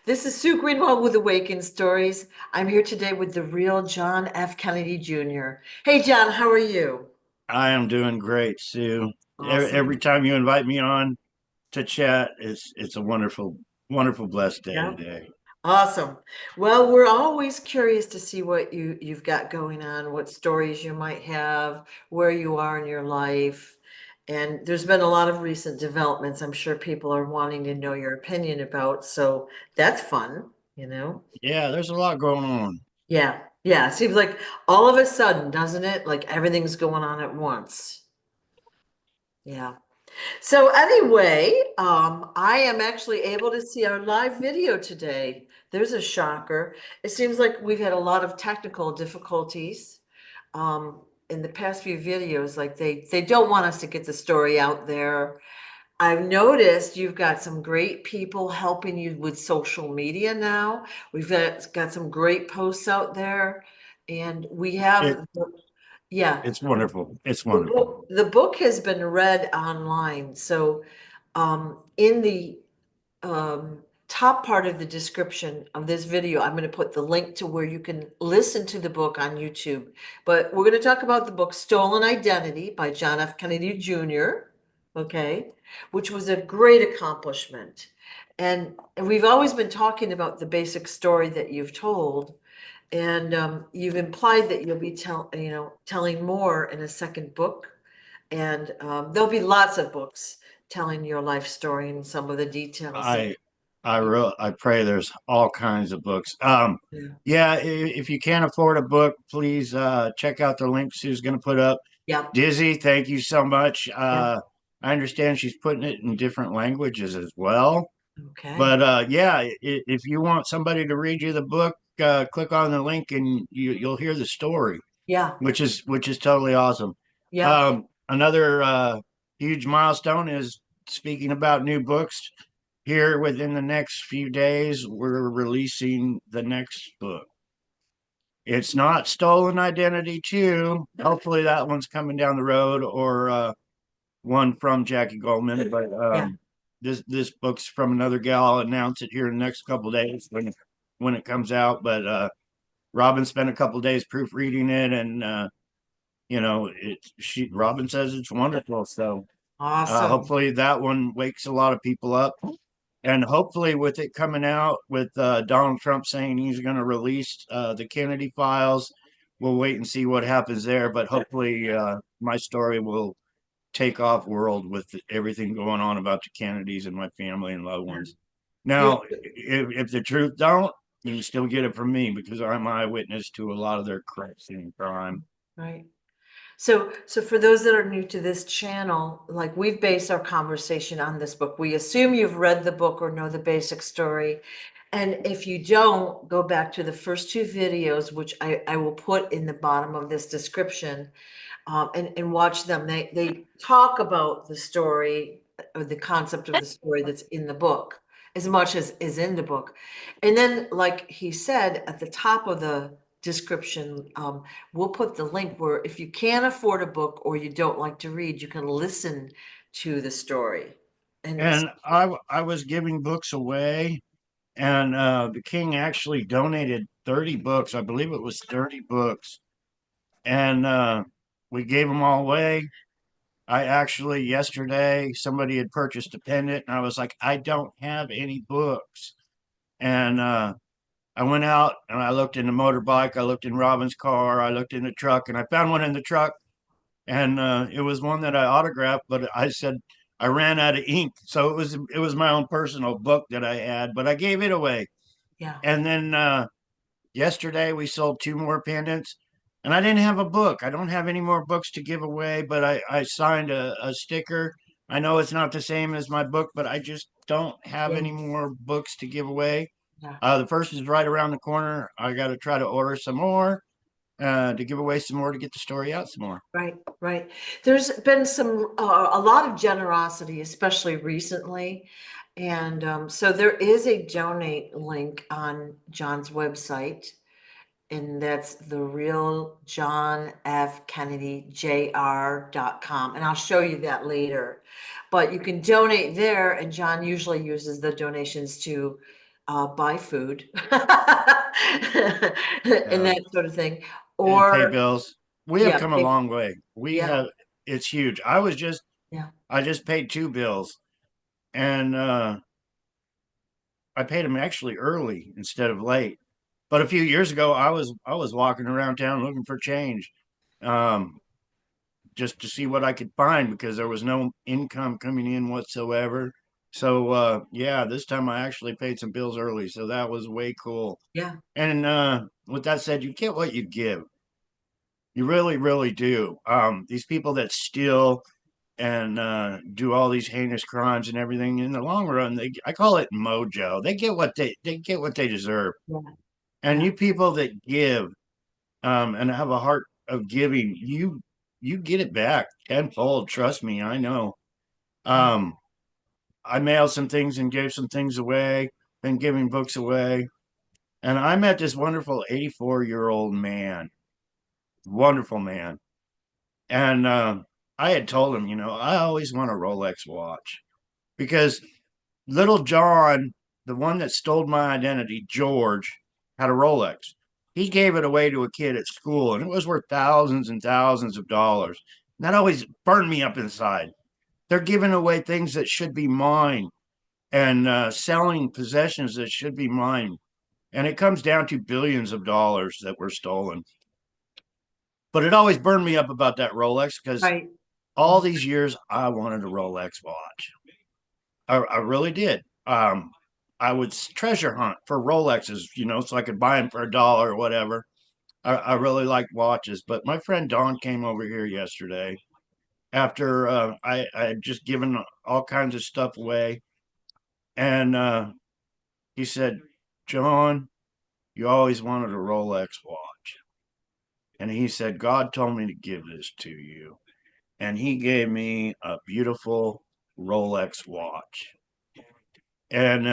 This is Sue Greenwald with Awakened Stories. I'm here today with the real John F. Kennedy Jr. Hey, John, how are you? I am doing great, Sue. Every Awesome. time you invite me on to chat, it's a wonderful, blessed day Yeah. today. Awesome. Well, we're always curious to see what you've got going on, what stories you might have, where you are in your life. And there's been a lot of recent developments I'm sure people are wanting to know your opinion about. So that's fun, you know? Yeah, there's a lot going on. Yeah. Yeah. Seems like all of a sudden, doesn't it? Like everything's going on at once. Yeah. So anyway, I am actually able to see our live video today. There's a shocker. It seems like we've had a lot of technical difficulties in the past few videos. Like they don't want us to get the story out there. I've noticed you've got some great people helping you with social media now. We've got some great posts out there, and we It have, yeah. it's wonderful. It's The wonderful. book has been read online. So, in the top part of the description of this video, I'm going to put the link to where you can listen to the book on YouTube. But we're going to talk about the book Stolen Identity by John F. Kennedy Jr., okay, which was a great accomplishment. And we've always been talking about the basic story that you've told. And you've implied that you'll be telling more in a second book, and there'll be lots of books telling your life story and some of the details. I I pray there's all kinds of books. Yeah, Yeah, if you can't afford a book, please check out the link Sue's going to put up. yeah, Dizzy, thank you so much. yeah. I understand she's putting it in different languages as well. Okay. But yeah, if you want somebody to read you the book, click on the link and you'll hear the story, Yeah, which is totally awesome. yeah. Another huge milestone is speaking about new books. Here within the next few days, we're releasing the next book. It's not Stolen Identity 2. Hopefully that one's coming down the road, or one from Jackie Goldman, but Yeah. this book's from another gal. I'll announce it here in the next couple of days when it comes out. But Robin spent a couple of days proofreading it, and Robin says it's wonderful. So Awesome. hopefully that one wakes a lot of people up. And hopefully, with it coming out, with Donald Trump saying he's going to release the Kennedy files, we'll wait and see what happens there. But hopefully, my story will take off world with everything going on about the Kennedys and my family and loved Yeah. ones. Yeah. Now, if the truth don't, you can still get it from me because I'm eyewitness to a lot of their crimes and crime. Right. So for those that are new to this channel, like we've based our conversation on this book. We assume you've read the book or know the basic story. And if you don't, go back to the first two videos, which I will put in the bottom of this description, and watch them. They talk about the story or the concept of the story that's in the book as much as is in the book. And then, like he said at the top of the description, we'll put the link where if you can't afford a book or you don't like to read, you can listen to the story. And And I was giving books away, and the king actually donated 30 books. I believe it was 30 books, and we gave them all away. I actually yesterday somebody had purchased a pendant, and I was like, I don't have any books, and I went out and I looked in the motorbike, I looked in Robin's car, I looked in the truck, and I found one in the truck, and it was one that I autographed, but I said I ran out of ink, so it was my own personal book that I had, but I gave it away, yeah, and then yesterday we sold two more pendants. And I didn't have a book. I don't have any more books to give away, but I signed a sticker. I know it's not the same as my book, but I just don't have yeah, any more books to give away. yeah. The first is right around the corner. I got to try to order some more to give away some more to get the story out some more. Right, right. There's been a lot of generosity, especially recently. And so there is a donate link on John's website, and that's the real John F. Kennedy Jr.com. And I'll show you that later. But you can donate there, and John usually uses the donations to buy food and Yeah, that sort of thing. and pay Or bills. We have yeah, come a long way. We yeah, have, it's huge. yeah, I just paid two bills, and I paid them actually early instead of late. But a few years ago, I was walking around town looking for change, um, just to see what I could find because there was no income coming in whatsoever. So yeah, this time I actually paid some bills early, so that was way cool. yeah, And with that said, you get what you give. You really, really do. These people that steal and do all these heinous crimes and everything, in the long run, I call it mojo. They get what they deserve. yeah, And yeah, you people that give and have a heart of giving, you get it back tenfold. Trust me, I know. yeah. Um, I mailed some things and gave some things away, been giving books away. And I met this wonderful 84-year-old man, wonderful man. And I had told him, I always want a Rolex watch because little John, the one that stole my identity, George, had a Rolex. He gave it away to a kid at school and it was worth thousands and thousands of dollars. And that always burned me up inside. They're giving away things that should be mine and selling possessions that should be mine. And it comes down to billions of dollars that were stolen. But it always burned me up about that Rolex because Right. all these years I wanted a Rolex watch. I really did. I would treasure hunt for Rolexes, so I could buy them for $1 or whatever. I really liked watches, but my friend Don came over here yesterday after I had just given all kinds of stuff away, and he said, "John, you always wanted a Rolex watch," and he said, "God told me to give this to you," and he gave me a beautiful Rolex watch, and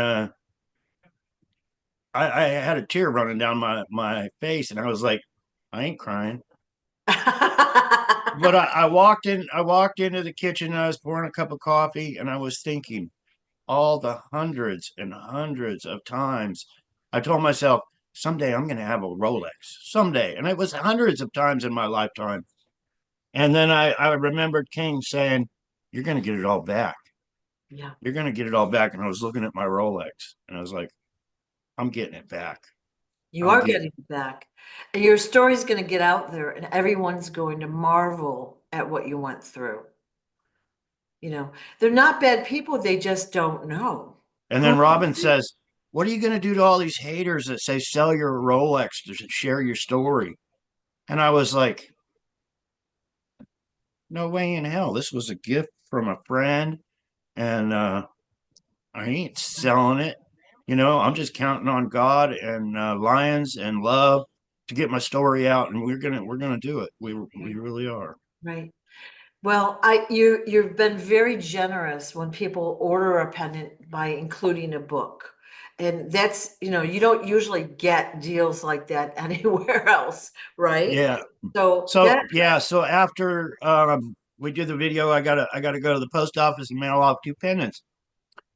I had a tear running down my face, and I was like, I ain't crying. But I walked into the kitchen, and I was pouring a cup of coffee, and I was thinking all the hundreds and hundreds of times I told myself, someday I'm going to have a Rolex, someday. And it was hundreds of times in my lifetime. And then I remembered King saying, you're going to get it all back. Yeah. You're going to get it all back. And I was looking at my Rolex, and I was like, I'm getting it back. You I'm are getting getting it back. And your story's going to get out there and everyone's going to marvel at what you went through. They're not bad people, they just don't know. And Who then Robin says, what are you going to do to all these haters that say sell your Rolex to share your story? And I was like, no way in hell. This was a gift from a friend, and I ain't selling it. I'm just counting on God and lions and love to get my story out, and we're gonna do it. We really are. right. Well, you've been very generous when people order a pendant by including a book. And that's, you don't usually get deals like that anywhere else, right? Yeah. So So that, yeah. So after we do the video, I gotta go to the post office and mail off two pendants.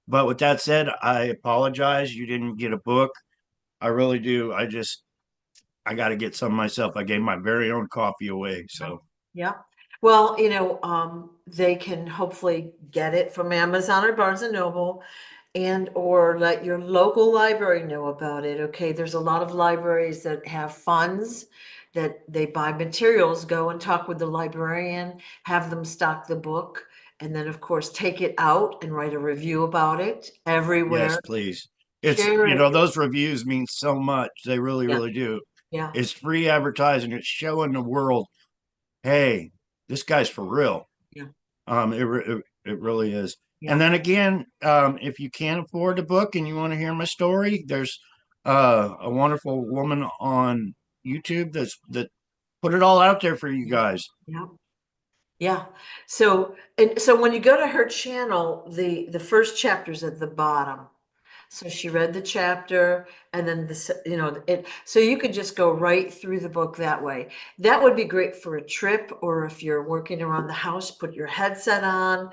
But with that said, I apologize. You didn't get a book. I really do. I got to get some myself. I gave my very own coffee away. So yeah. Well, they can hopefully get it from Amazon or Barnes and Noble and or let your local library know about it. Okay, there's a lot of libraries that have funds that they buy materials, go and talk with the librarian, have them stock the book, and then of course take it out and write a review about it yes, everywhere. please. It's, Share it. those reviews mean so much. They really, Yeah, really do. yeah, It's free advertising. It's showing the world, hey, this guy's for real. yeah, It really is. And yeah, then again, if you can't afford the book and you want to hear my story, there's a wonderful woman on YouTube that put it all out there for you guys. yeah. Yeah. So when you go to her channel, the first chapter's at the bottom. So she read the chapter and then so you could just go right through the book that way. That would be great for a trip, or if you're working around the house, put your headset on,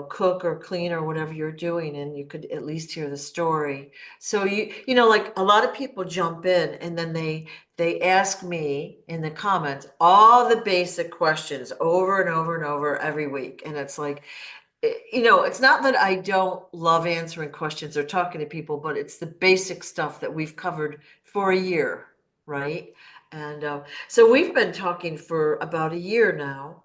cook or clean or whatever you're doing, and you could at least hear the story. So like a lot of people jump in and then they ask me in the comments all the basic questions over and over and over every week. And it's like, it's not that I don't love answering questions or talking to people, but it's the basic stuff that we've covered for a year, right? And so we've been talking for about a year now,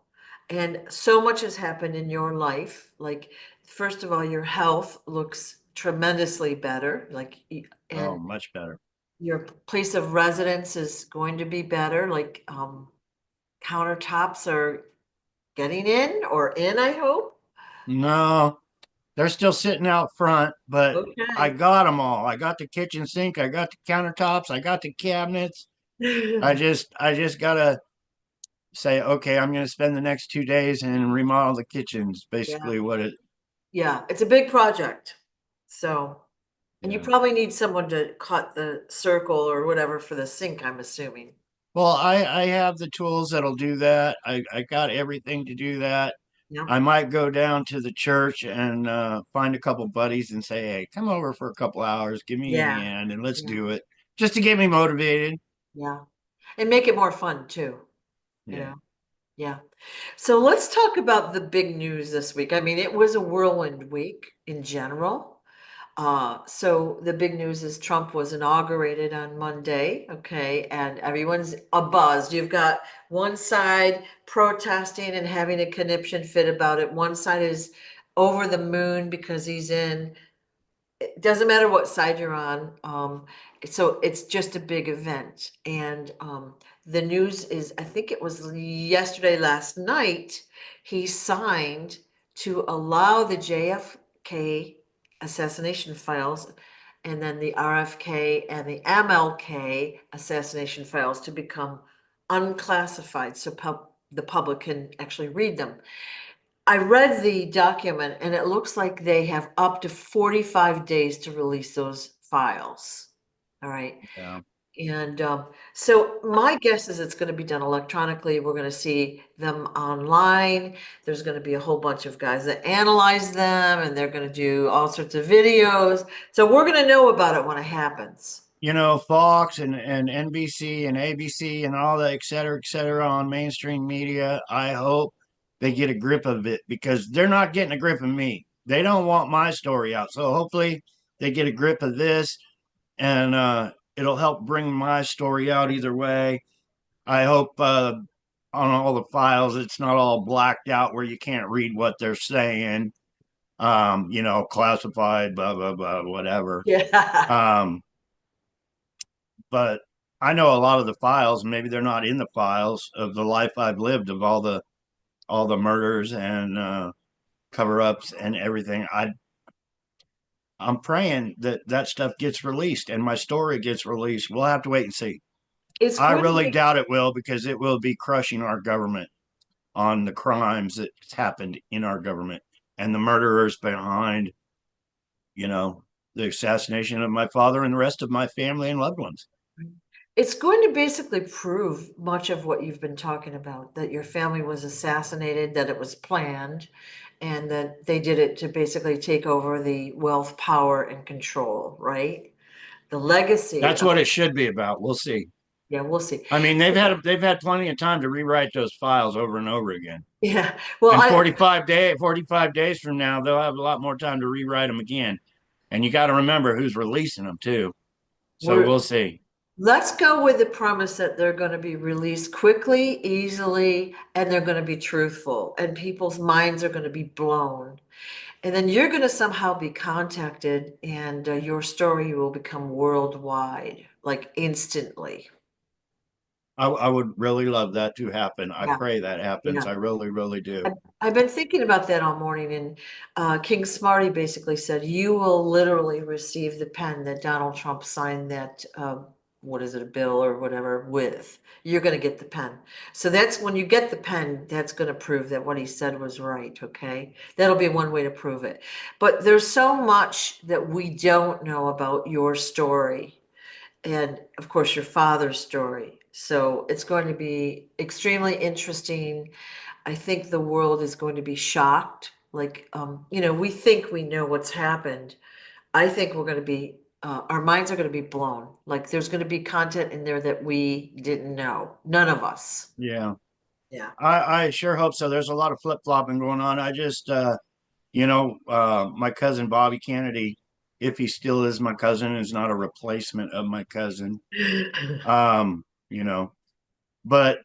and so much has happened in your life. Like, first of all, your health looks tremendously better, Oh, and much better. your place of residence is going to be better. Like, countertops are getting in or in, I hope. No, they're still sitting out front, but I Okay. got them all. I got the kitchen sink, I got the countertops, I got the cabinets. I just gotta say, okay, I'm gonna spend the next 2 days and remodel the kitchens. Yeah, Basically, what it. yeah, it's a big project. So, and you Yeah. probably need someone to cut the circle or whatever for the sink, I'm assuming. Well, I have the tools that'll do that. I got everything to do that. Yeah, I might go down to the church and find a couple buddies and say, hey, come over for a couple hours, give me a yeah, hand, and let's yeah, do it, just to get me motivated. yeah. And make it more fun too, you Yeah. know? Yeah. So let's talk about the big news this week. I mean, it was a whirlwind week in general. So the big news is Trump was inaugurated on Monday, okay, and everyone's abuzz. You've got one side protesting and having a conniption fit about it. One side is over the moon because he's in. It doesn't matter what side you're on. So it's just a big event. And the news is, I think it was yesterday, last night, he signed to allow the JFK assassination files and then the RFK and the MLK assassination files to become unclassified so the public can actually read them. I read the document and it looks like they have up to 45 days to release those files. All right. Yeah. And so my guess is it's going to be done electronically. We're going to see them online. There's going to be a whole bunch of guys that analyze them and they're going to do all sorts of videos. So we're going to know about it when it happens. Fox and NBC and ABC and all the et cetera on mainstream media, I hope they get a grip of it because they're not getting a grip of me. They don't want my story out. So hopefully they get a grip of this and it'll help bring my story out either way. I hope on all the files it's not all blacked out where you can't read what they're saying. Classified, blah blah blah, whatever. Yeah. Um, but I know a lot of the files. Maybe they're not in the files of the life I've lived of all the murders and cover ups and everything. I'm praying that that stuff gets released and my story gets released. We'll have to wait and see. It's I going to really be, doubt it will because it will be crushing our government on the crimes that's happened in our government and the murderers behind, you know, the assassination of my father and the rest of my family and loved ones. it's going to basically prove much of what you've been talking about, that your family was assassinated, that it was planned, and that they did it to basically take over the wealth, power, and control, right? The legacy That's of, what it should be about. We'll see. yeah, we'll see. I mean, they've had plenty of time to rewrite those files over and over again. Yeah, well, And 45 days from now, they'll have a lot more time to rewrite them again. And you got to remember who's releasing them too. So we're we'll see. let's go with the premise that they're going to be released quickly, easily, and they're going to be truthful, and people's minds are going to be blown. And then you're going to somehow be contacted, and your story will become worldwide, like instantly. I would really love that to happen. I Yeah, pray that happens. yeah. I really, really do. I've, I've been thinking about that all morning, and King Smarty basically said, "You will literally receive the pen that Donald Trump signed that." what is it, a bill or whatever with, you're going to get the pen. So that's when you get the pen, that's going to prove that what he said was right. Okay. That'll be one way to prove it. But there's so much that we don't know about your story and of course your father's story. So it's going to be extremely interesting. I think the world is going to be shocked. Like, we think we know what's happened. I think we're going to be, our minds are going to be blown. Like, there's going to be content in there that we didn't know. None of us. Yeah. Yeah. I sure hope so. There's a lot of flip-flopping going on. I just my cousin Bobby Kennedy, if he still is my cousin, is not a replacement of my cousin. Um, you know, but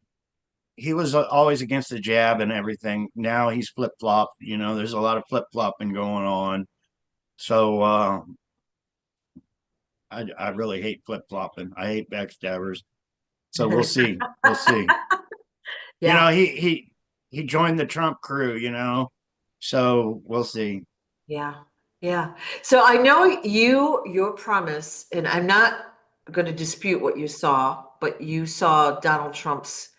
he was always against the jab and everything. Now he's flip-flopped, there's a lot of flip-flopping going on. So I really hate flip-flopping. I hate backstabbers. So we'll see. We'll see. You Yeah. know, he joined the Trump crew, so we'll see. Yeah. Yeah. So I know your premise, and I'm not going to dispute what you saw, but you saw Donald Trump's,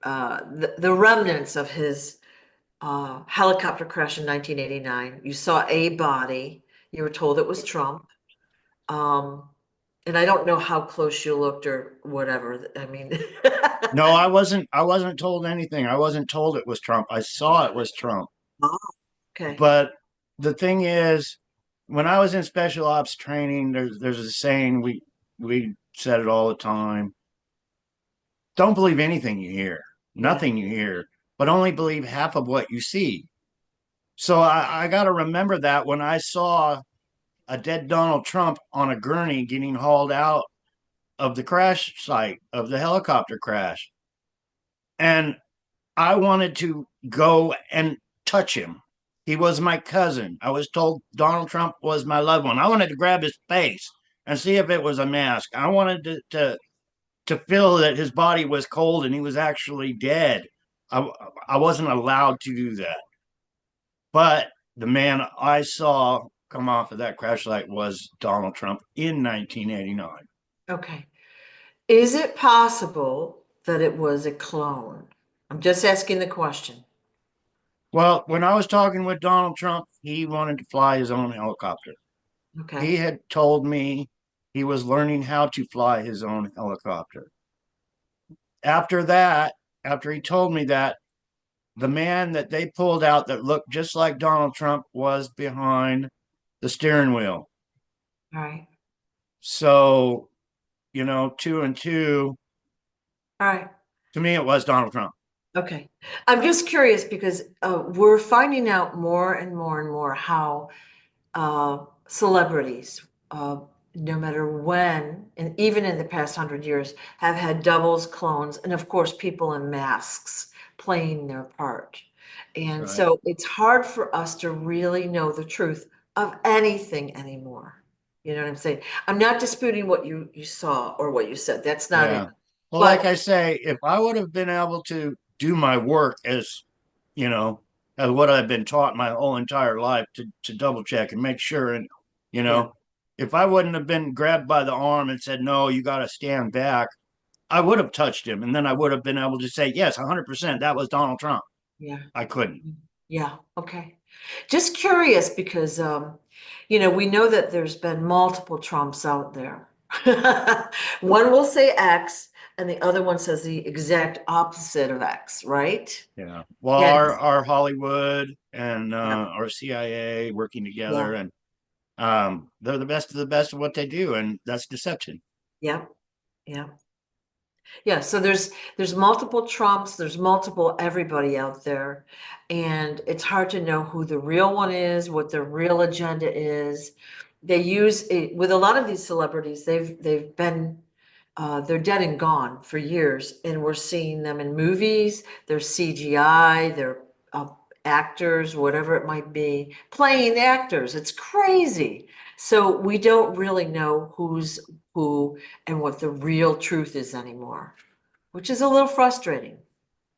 the remnants of his helicopter crash in 1989. You saw a body. You were told it was Trump. Um, and I don't know how close you looked or whatever. I mean, No, I wasn't told anything. I wasn't told it was Trump. I saw it was Trump. oh, okay. But the thing is, when I was in special ops training, there's a saying we said it all the time. Don't believe anything you hear, Yeah. nothing you hear, but only believe half of what you see. So I got to remember that when I saw a dead Donald Trump on a gurney getting hauled out of the crash site of the helicopter crash. And I wanted to go and touch him. He was my cousin. I was told Donald Trump was my loved one. I wanted to grab his face and see if it was a mask. I wanted to feel that his body was cold and he was actually dead. I, I wasn't allowed to do that. But the man I saw come off of that crash site was Donald Trump in 1989. Okay. Is it possible that it was a clone? I'm just asking the question. Well, when I was talking with Donald Trump, he wanted to fly his own helicopter. He Okay. had told me he was learning how to fly his own helicopter. After that, after he told me that, the man that they pulled out that looked just like Donald Trump was behind the steering wheel. All right. So, two and two, All right. to me, it was Donald Trump. Okay. I'm just curious because we're finding out more and more and more how celebrities, no matter when, and even in the past 100 years, have had doubles, clones, and of course, people in masks playing their part. And Right. so it's hard for us to really know the truth of anything anymore. You know what I'm saying? I'm not disputing what you saw or what you said. That's not it. Yeah. Well, like But I say, if I would have been able to do my work you know, as what I've been taught my whole entire life to double check and make sure, and you yeah, know, if I wouldn't have been grabbed by the arm and said, "No, you got to stand back," I would have touched him, and then I would have been able to say, "Yes, 100%, that was Donald Trump." yeah. I couldn't. Yeah, okay. Just curious because we know that there's been multiple Trumps out there. One will say X and the other one says the exact opposite of X, right? Yeah. Well, And our Hollywood and yeah, our CIA working yeah, together, and they're the best of the best of what they do, and that's deception. yeah, yeah. Yeah, so there's multiple Trumps, there's multiple everybody out there, and it's hard to know who the real one is, what their real agenda is. They use it with a lot of these celebrities, they've been they're dead and gone for years, and we're seeing them in movies, they're CGI, they're actors, whatever it might be, playing actors. It's crazy. So we don't really know who's who and what the real truth is anymore, which is a little frustrating.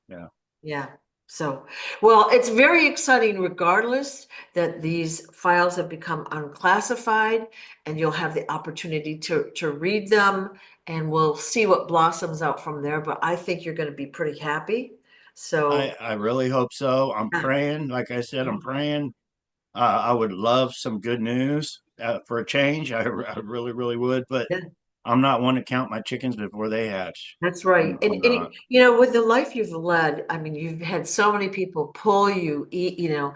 Yeah. Yeah. So, well, it's very exciting regardless that these files have become unclassified and you'll have the opportunity to read them and we'll see what blossoms out from there. But I think you're going to be pretty happy. So, I really hope so. I'm yeah, praying. Like I said, yeah, I'm praying. I would love some good news for a change. I really, really would. But yeah, I'm not one to count my chickens before they hatch. that's right. I'm And not. you know, with the life you've led, I mean, you've had so many people pull you, eat, you know,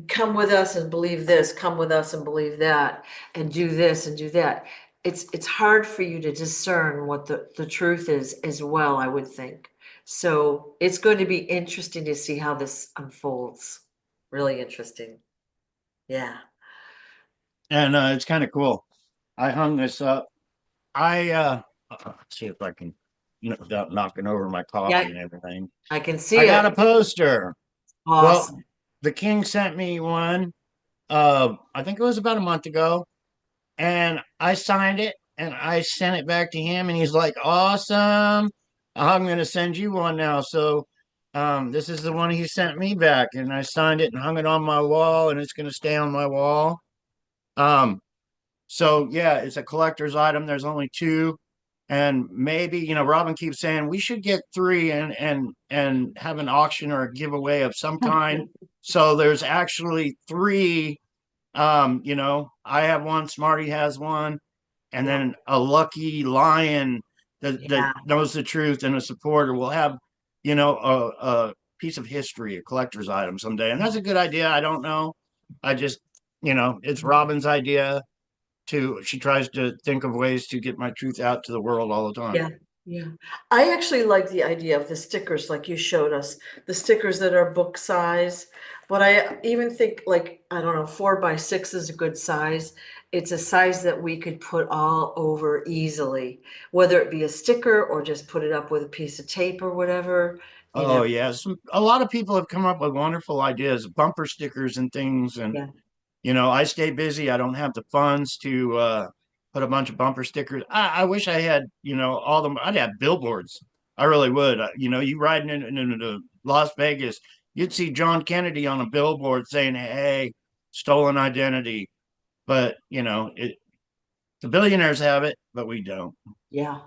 come with us and believe this, come with us and believe that, and do this and do that. It's hard for you to discern what the truth is as well, I would think. So it's going to be interesting to see how this unfolds. Really interesting. Yeah. And it's kind of cool. I hung this up. Let's see if I can, without knocking over my Yeah, coffee and everything. I can I see got a it. poster. Well, Awesome. the king sent me one. I think it was about a month ago, and I signed it and I sent it back to him, and he's like, "Awesome! I'm going to send you one now." So, this is the one he sent me back, and I signed it and hung it on my wall, and it's going to stay on my wall. Um, so yeah, it's a collector's item. There's only two, and maybe Robin keeps saying we should get three and have an auction or a giveaway of some kind. So there's actually three. I have one, Smarty has one, and Yeah. then a lucky lion that Yeah. knows the truth and a supporter will have, a piece of history, a collector's item someday. And that's a good idea. I don't know. I just, it's Robin's idea to, she tries to think of ways to get my truth out to the world all the time. Yeah, yeah. I actually like the idea of the stickers like you showed us, the stickers that are book size. But I even think like, I don't know, 4 by 6 is a good size. It's a size that we could put all over easily, whether it be a sticker or just put it up with a piece of tape or whatever, you know. Oh yes, a lot of people have come up with wonderful ideas, bumper stickers and things, and Yeah, I stay busy. I don't have the funds to put a bunch of bumper stickers. I wish I had, all them. I'd have billboards. I really would. You riding into Las Vegas, you'd see John Kennedy on a billboard saying, "Hey, stolen identity." But the billionaires have it, but we don't. yeah.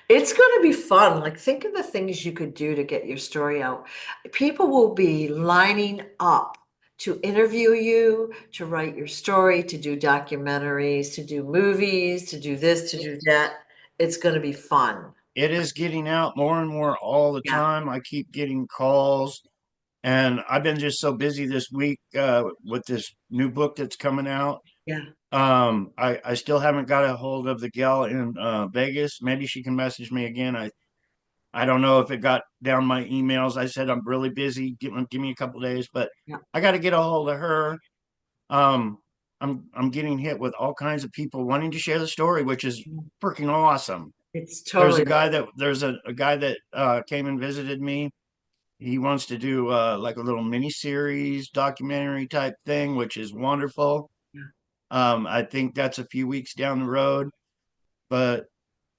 It's going to be fun. Like, think of the things you could do to get your story out. People will be lining up to interview you, to write your story, to do documentaries, to do movies, to do this, to do that. It's going to be fun. It is getting out more and more all the Yeah, time. I keep getting calls. And I've been just so busy this week with this new book that's coming out. yeah. I still haven't got a hold of the gal in Vegas. Maybe she can message me again. I don't know if it got down my emails. I said I'm really busy. Give me a couple days, but Yeah. I got to get a hold of her. Um, I'm getting hit with all kinds of people wanting to share the story, which is freaking awesome. It's There's totally a guy right. that a guy that came and visited me. He wants to do like a little mini series documentary type thing, which is wonderful. Yeah. I think that's a few weeks down the road, but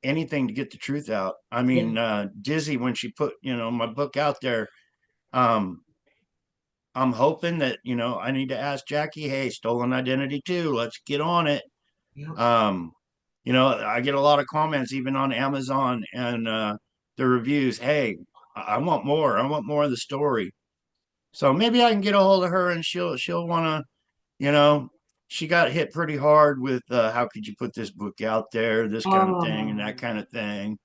anything to get the truth out. I Yeah. mean, Dizzy, when she put, my book out there, um, I'm hoping that, I need to ask Jackie, hey, stolen identity too. Let's get on it. Yeah. Um, I get a lot of comments even on Amazon and the reviews. Hey, I want more. I want more of the story. So maybe I can get a hold of her and she'll want to, you know, she got hit pretty hard with how could you put this book out there, this kind of thing and that Oh, kind of thing.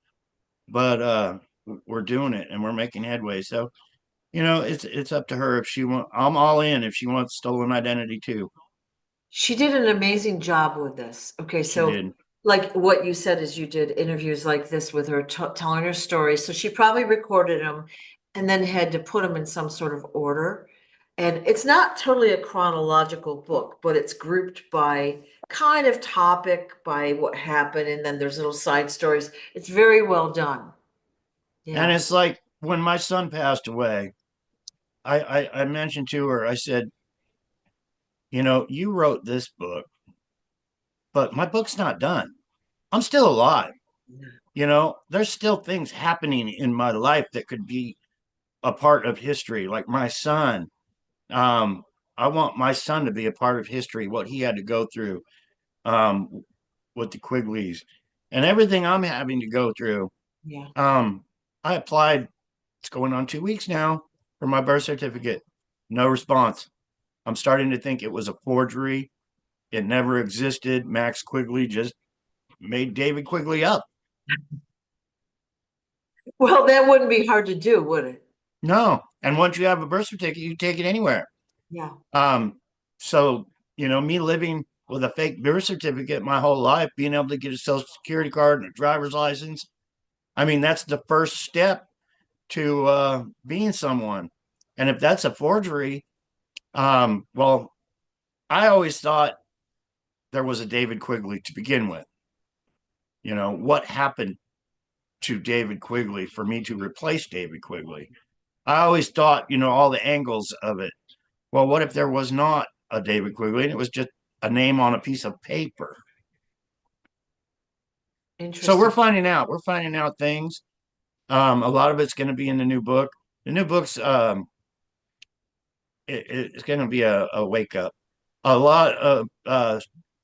But we're doing it and we're making headway. So, it's up to her if she want. I'm all in if she wants stolen identity too. she did an amazing job with this. Okay, She so did. like what you said is you did interviews like this with her, telling her story. So she probably recorded them and then had to put them in some sort of order. And it's not totally a chronological book, but it's grouped by kind of topic, by what happened, and then there's little side stories. It's very well done. And Yeah. it's like when my son passed away, I mentioned to her, I said, you wrote this book, but my book's not done. I'm still alive. There's still things happening in my life that could be a part of history. Like my son, um, I want my son to be a part of history, what he had to go through um, with the Quigleys and everything I'm having to go through. Yeah. Um, I applied, it's going on 2 weeks now for my birth certificate. No response. I'm starting to think it was a forgery. It never existed. Max Quigley just made David Quigley up. Well, that wouldn't be hard to do, would it? No. And once you have a birth certificate, you take it anywhere. Yeah. Um, so, me living with a fake birth certificate my whole life, being able to get a social security card and a driver's license. I mean, that's the first step to being someone. And if that's a forgery, well, I always thought there was a David Quigley to begin with. What happened to David Quigley for me to replace David Quigley? I always thought, all the angles of it. Well, what if there was not a David Quigley and it was just a name on a piece of paper? So we're Interesting. finding out. We're finding out things. A lot of it's going to be in the new book. The new book's it's going to be a wake up. A lot of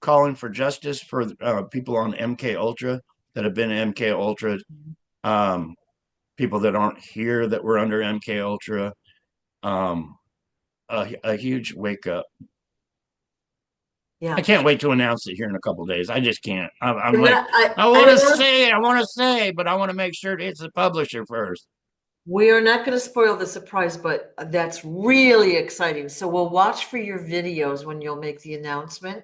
calling for justice for people on MK Ultra that have been MK Ultra. Um, People that aren't here that were under MK Ultra. Um, a huge wake up. I Yeah. can't wait to announce it here in a couple of days. I just can't. I'm And like, I don't want I want to say, but I want to make sure it hits the publisher first. we are not going to spoil the surprise, but that's really exciting. So we'll watch for your videos when you'll make the announcement,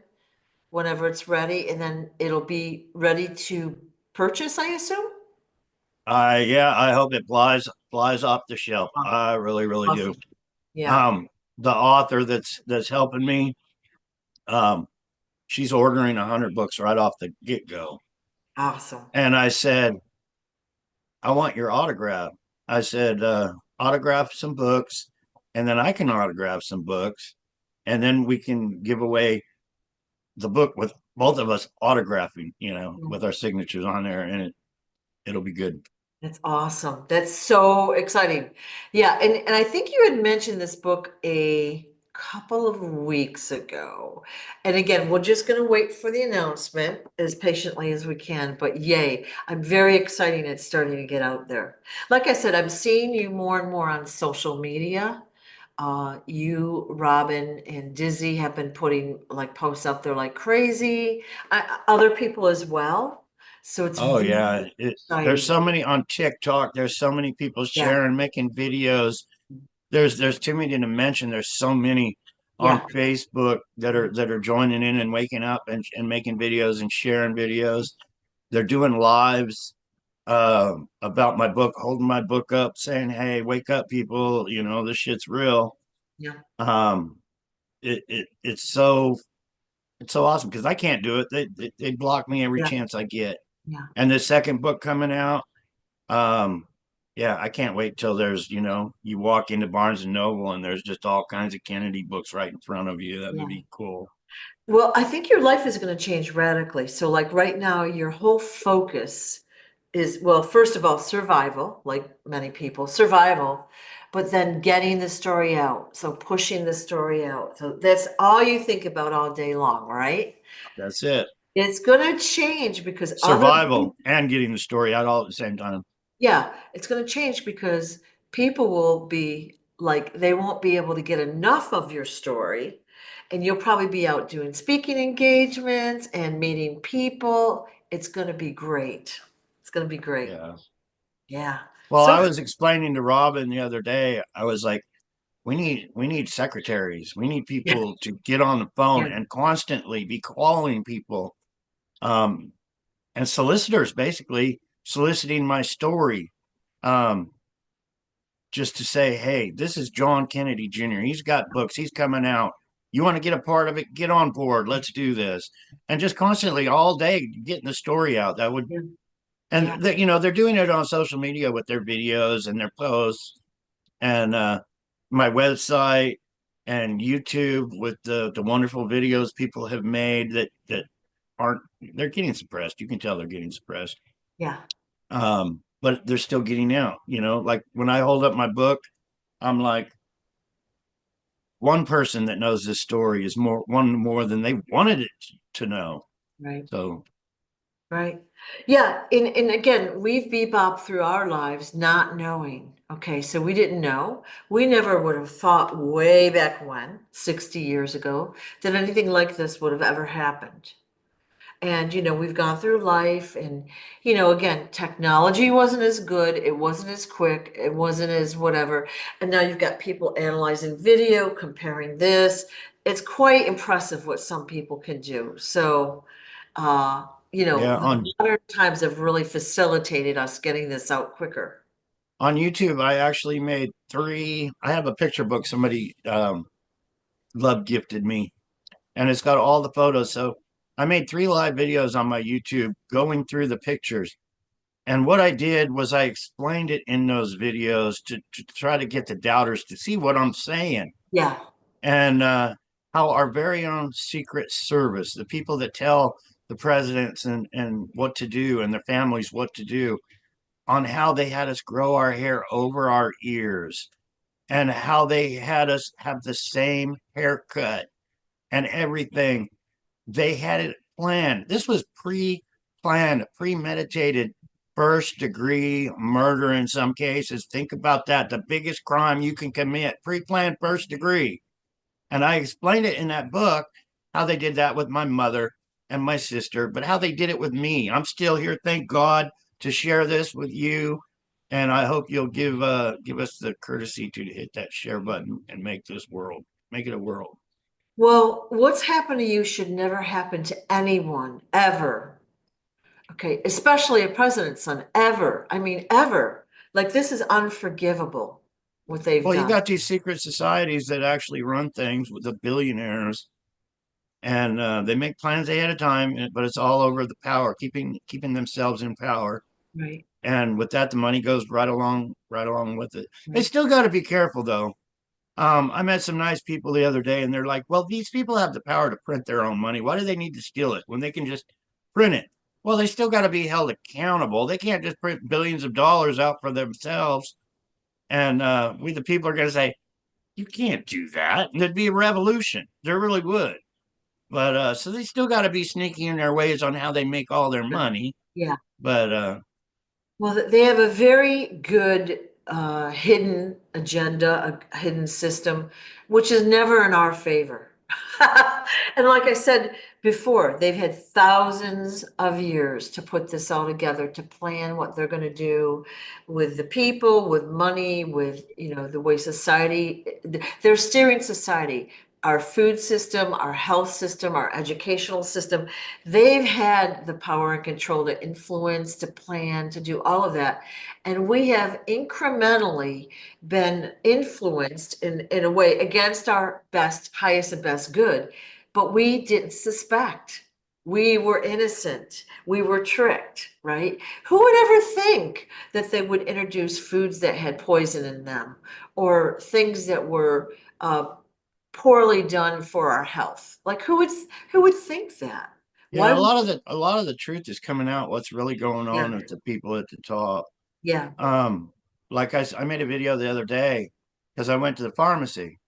whenever it's ready, and then it'll be ready to purchase, I assume? Yeah, I hope it flies off the shelf. I really, really do. Awesome. Yeah. Um, the author that's helping me, um, she's ordering 100 books right off the get go, Awesome. and I said, I want your autograph. I said, autograph some books, and then I can autograph some books, and then we can give away the book with both of us autographing, Mm. with our signatures on there, and it'll be good. That's awesome. That's so exciting. Yeah, and I think you had mentioned this book a couple of weeks ago. And again, we're just going to wait for the announcement as patiently as we can. But yay, I'm very excited it's starting to get out there. Like I said, I'm seeing you more and more on social media. You, Robin, and Dizzy have been putting like posts out there like crazy. Other people as well. So it's Oh yeah, very there's exciting. so many on TikTok. There's so many people Yeah. sharing, making videos. There's too many to mention. There's so many on Yeah. Facebook that are joining in and waking up and making videos and sharing videos. They're doing lives about my book, holding my book up, saying, "Hey, wake up, people! This shit's real." Yeah. Um, it's so awesome because I can't do it. They block me every Yeah. chance I get. Yeah. And the second book coming out, um, yeah, I can't wait till there's, you walk into Barnes and Noble and there's just all kinds of Kennedy books right in front of you. That would Yeah. be cool. Well, I think your life is going to change radically. So, like right now, your whole focus is, well, first of all, survival, like many people, survival, but then getting the story out. So, pushing the story out. So, that's all you think about all day long, right? That's it. It's going to change because other Survival people, and getting the story out all at the same time. yeah, it's going to change because people will be like, they won't be able to get enough of your story. And you'll probably be out doing speaking engagements and meeting people. It's going to be great. It's going to be great. Yeah. Yeah. Well, So, I was explaining to Robin the other day, I was like, we need secretaries. We need yeah, people to get on the phone yeah, and constantly be calling people. Um, and solicitors basically soliciting my story. Um, just to say, hey, this is John Kennedy Jr. He's got books. He's coming out. You want to get a part of it? Get on board. Let's do this. And just constantly all day getting the story out. That would, yeah, yeah, and they're doing it on social media with their videos and their posts and my website and YouTube with the wonderful videos people have made that aren't, they're getting suppressed. You can tell they're getting suppressed. yeah, But they're still getting out, like when I hold up my book, I'm like, one person that knows this story is one more than they wanted it to know. Right. So Right. Yeah. And again, we've bebopped through our lives not knowing. Okay. So we didn't know. We never would have thought way back when, 60 years ago, that anything like this would have ever happened. And, we've gone through life and, again, technology wasn't as good. It wasn't as quick. It wasn't as whatever. And now you've got people analyzing video, comparing this. It's quite impressive what some people can do. So, yeah, the modern times have really facilitated us getting this out quicker. on YouTube, I actually made three. I have a picture book somebody love gifted me, and it's got all the photos. So I made three live videos on my YouTube going through the pictures. And what I did was I explained it in those videos to try to get the doubters to see what I'm saying. Yeah. And how our very own Secret Service, the people that tell the presidents and what to do and their families what to do, on how they had us grow our hair over our ears and how they had us have the same haircut and everything. They had it planned. This was pre-planned, premeditated, first degree murder in some cases. Think about that. The biggest crime you can commit, pre-planned first degree. And I explained it in that book how they did that with my mother and my sister, but how they did it with me. I'm still here, thank God, to share this with you. And I hope you'll give us the courtesy to hit that share button and make it a world. Well, what's happened to you should never happen to anyone ever. Okay, especially a president's son, ever. I mean, ever. Like, this is unforgivable, what they've Well, you done. got these secret societies that actually run things with the billionaires, and they make plans ahead of time, but it's all over the power, keeping themselves in power. Right, And with that, the money goes right along with it. They right. still got to be careful, though. I met some nice people the other day, and they're like, "Well, these people have the power to print their own money. Why do they need to steal it when they can just print it?" Well, they still got to be held accountable. They can't just print billions of dollars out for themselves. And we, the people, are going to say, "You can't do that." And there'd be a revolution. There really would. But so they still got to be sneaky in their ways on how they make all their money. Yeah. But Well, they have a very good hidden agenda, a hidden system, which is never in our favor. And like I said before, they've had thousands of years to put this all together, to plan what they're going to do with the people, with money, with, the way society, they're steering society, our food system, our health system, our educational system. They've had the power and control to influence, to plan, to do all of that. And we have incrementally been influenced in a way against our best, highest, and best good. But we didn't suspect. We were innocent. We were tricked, right? Who would ever think that they would introduce foods that had poison in them or things that were poorly done for our health? Like who would think that? yeah, Why would a lot of the truth is coming out. What's really going yeah, on with the people at the top. yeah, Um, like I made a video the other day because I went to the pharmacy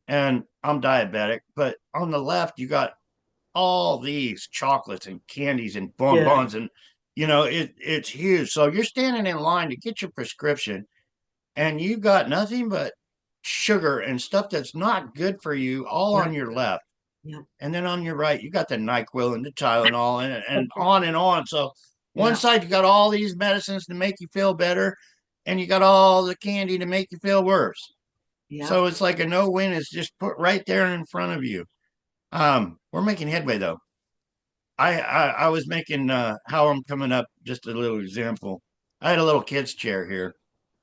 and I'm diabetic, but on the left you got all these chocolates and candies and yeah, bonbons and it's huge. So you're standing in line to get your prescription and you got nothing but sugar and stuff that's not good for you all yeah, on your left. yeah, And then on your right, you got the NyQuil and the Tylenol and on and on. So one yeah, side, you got all these medicines to make you feel better, and you got all the candy to make you feel worse. yeah, So it's like a no-win is just put right there in front of you. We're making headway though. I was making how I'm coming up. Just a little example. I had a little kid's chair here,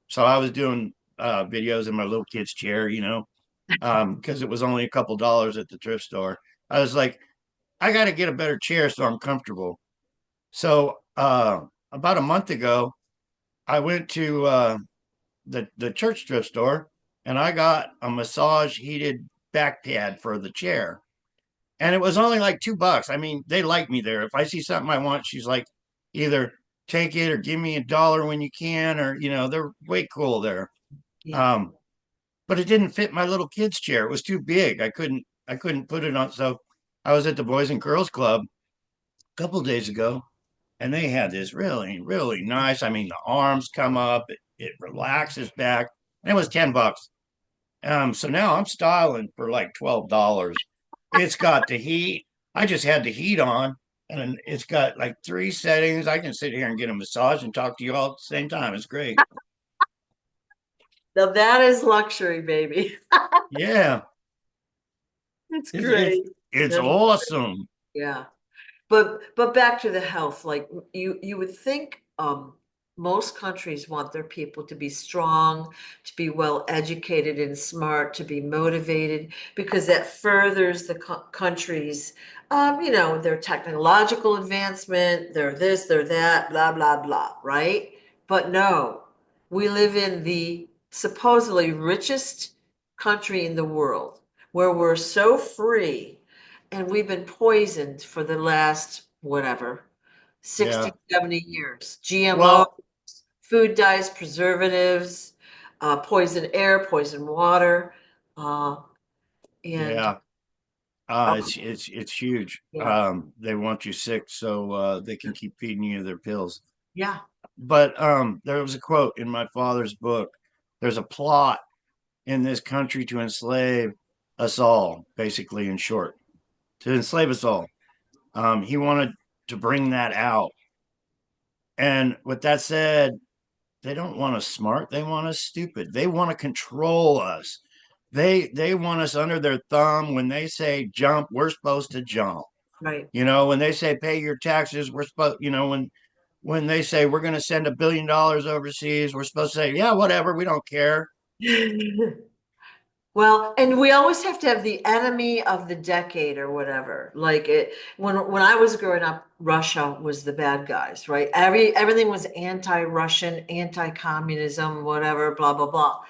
so I was doing videos in my little kid's chair, because it was only a couple dollars at the thrift store. I was like, I got to get a better chair so I'm comfortable. So about a month ago, I went to the church thrift store and I got a massage heated back pad for the chair. And it was only like $2. I mean, they like me there. If I see something I want, she's like, either take it or give me $1 when you can, or they're way cool there. yeah, Um, but it didn't fit my little kid's chair. It was too big. I couldn't put it on. So I was at the Boys and Girls Club a couple of days ago, and they had this really, really nice. I mean, the arms come up, it relaxes back, and it was $10. So now I'm styling for like $12. It's got the heat. I just had the heat on, and it's got like three settings. I can sit here and get a massage and talk to you all at the same time. It's great. Now that is luxury, baby. Yeah, That's it's it's great. it's That's, awesome. yeah. But back to the health, like you would think most countries want their people to be strong, to be well educated and smart, to be motivated, because that furthers the country's their technological advancement, their this, their that, blah, blah, blah, right? But no, we live in the supposedly richest country in the world where we're so free and we've been poisoned for the last whatever 60, Yeah. 70 years. GMO, Well, food dyes, preservatives, poison air, poison water, uh, and yeah. um, It's huge. yeah, They want you sick so they can keep feeding you their pills. yeah, But there was a quote in my father's book. There's a plot in this country to enslave us all, basically, in short, to enslave us all. He wanted to bring that out. And with that said, they don't want us smart. They want us stupid. They want to control us. They want us under their thumb. When they say jump, we're supposed to jump. right. When they say pay your taxes, we're supposed, when they say we're going to send $1 billion overseas, we're supposed to say, yeah, whatever, we don't care. Well, and we always have to have the enemy of the decade or whatever. Like it when I was growing up, Russia was the bad guys, right? Everything was anti-Russian, anti-communism, whatever, blah, blah, blah.